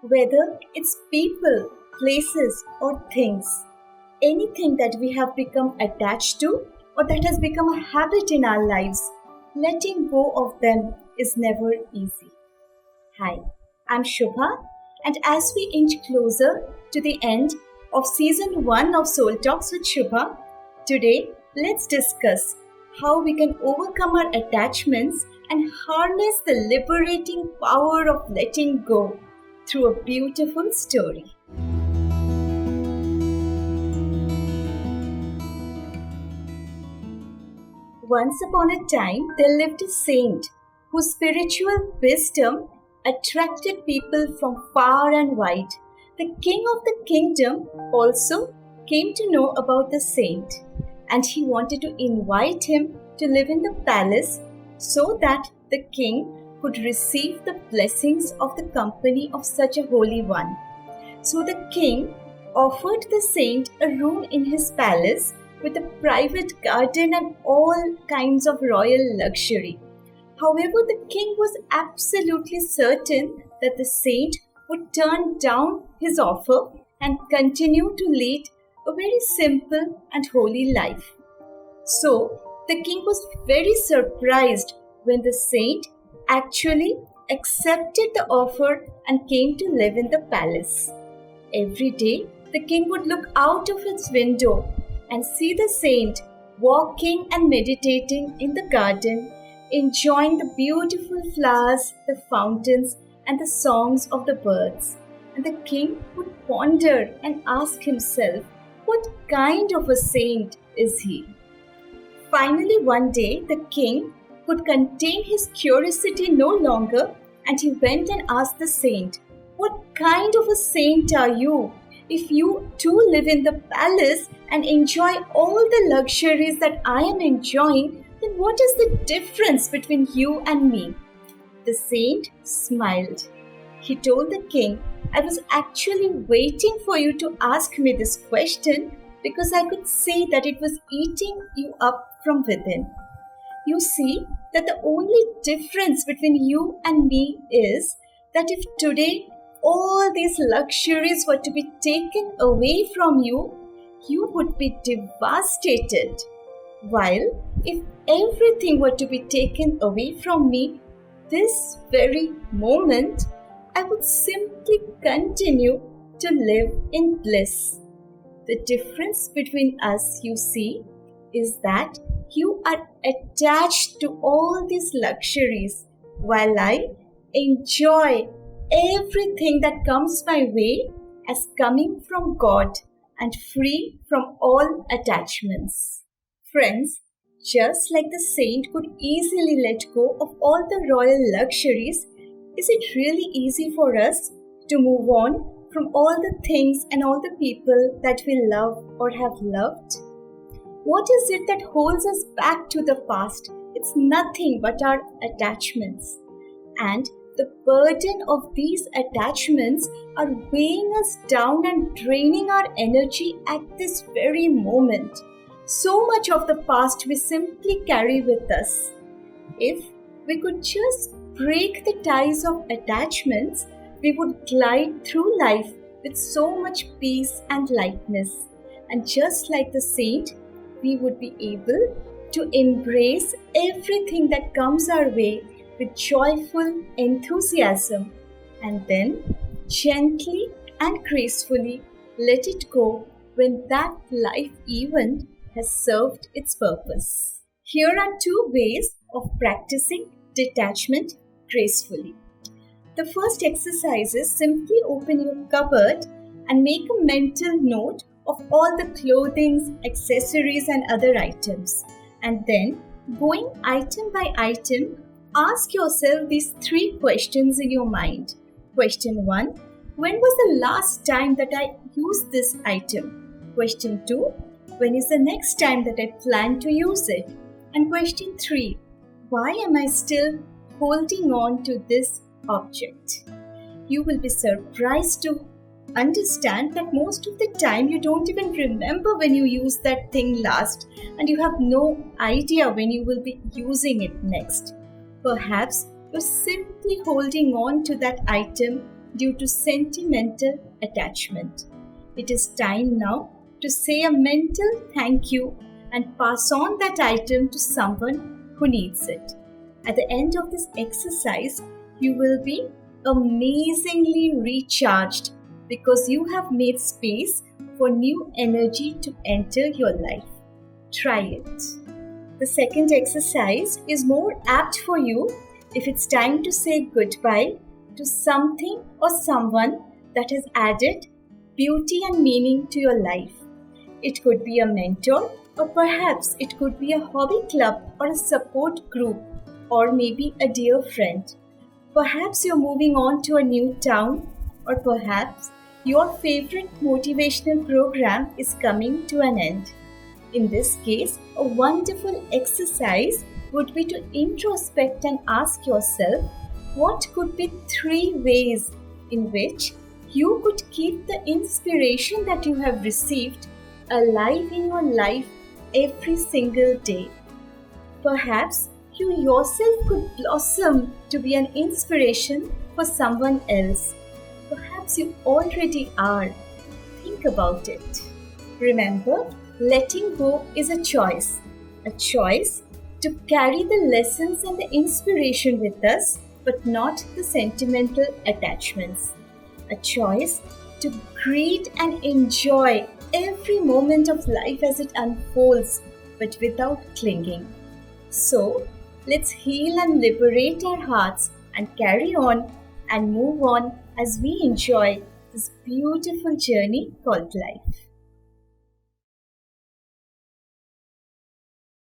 Whether it's people, places, or things, anything that we have become attached to or that has become a habit in our lives, letting go of them is never easy. Hi, I'm Shubha, and as we inch closer to the end of season 1 of Soul Talks with Shubha, today let's discuss how we can overcome our attachments and harness the liberating power of letting go through a beautiful story. Once upon a time, there lived a saint whose spiritual wisdom attracted people from far and wide. The king of the kingdom also came to know about the saint, and he wanted to invite him to live in the palace so that the king could receive the blessings of the company of such a holy one. So the king offered the saint a room in his palace with a private garden and all kinds of royal luxury. However, the king was absolutely certain that the saint would turn down his offer and continue to lead a very simple and holy life. So, the king was very surprised when the saint actually accepted the offer and came to live in the palace. Every day, the king would look out of his window and see the saint walking and meditating in the garden, enjoying the beautiful flowers, the fountains, and the songs of the birds. And the king would ponder and ask himself, what kind of a saint is he? Finally, one day, the king could contain his curiosity no longer, and he went and asked the saint, what kind of a saint are you? If you too live in the palace and enjoy all the luxuries that I am enjoying, then what is the difference between you and me? The saint smiled. He told the king, I was actually waiting for you to ask me this question because I could see that it was eating you up from within. You see that the only difference between you and me is that if today all these luxuries were to be taken away from you, you would be devastated. While if everything were to be taken away from me, this very moment, I would simply continue to live in bliss. The difference between us, you see, is that you are attached to all these luxuries while I enjoy everything that comes my way as coming from God and free from all attachments. Friends, just like the saint could easily let go of all the royal luxuries, is it really easy for us to move on from all the things and all the people that we love or have loved? What is it that holds us back to the past? It's nothing but our attachments. And the burden of these attachments are weighing us down and draining our energy at this very moment. So much of the past we simply carry with us. If we could just break the ties of attachments, we would glide through life with so much peace and lightness. And just like the saint, we would be able to embrace everything that comes our way with joyful enthusiasm and then gently and gracefully let it go when that life event has served its purpose. Here are two ways of practicing detachment gracefully. The first exercise is simply open your cupboard and make a mental note of all the clothing, accessories and other items. And then, going item by item, ask yourself these 3 questions in your mind. Question 1. When was the last time that I used this item? Question 2. When is the next time that I plan to use it? And question 3. Why am I still holding on to this object? You will be surprised to understand that most of the time you don't even remember when you used that thing last, and you have no idea when you will be using it next. Perhaps you're simply holding on to that item due to sentimental attachment. It is time now to say a mental thank you and pass on that item to someone who needs it. At the end of this exercise, you will be amazingly recharged because you have made space for new energy to enter your life. Try it. The second exercise is more apt for you if it's time to say goodbye to something or someone that has added beauty and meaning to your life. It could be a mentor, or perhaps it could be a hobby club or a support group, or maybe a dear friend. Perhaps you're moving on to a new town, or perhaps your favorite motivational program is coming to an end. In this case, a wonderful exercise would be to introspect and ask yourself what could be three ways in which you could keep the inspiration that you have received alive in your life every single day. Perhaps you yourself could blossom to be an inspiration for someone else. Perhaps you already are. Think about it. Remember, letting go is a choice to carry the lessons and the inspiration with us, but not the sentimental attachments. A choice to greet and enjoy every moment of life as it unfolds, but without clinging. So, let's heal and liberate our hearts and carry on and move on as we enjoy this beautiful journey called life.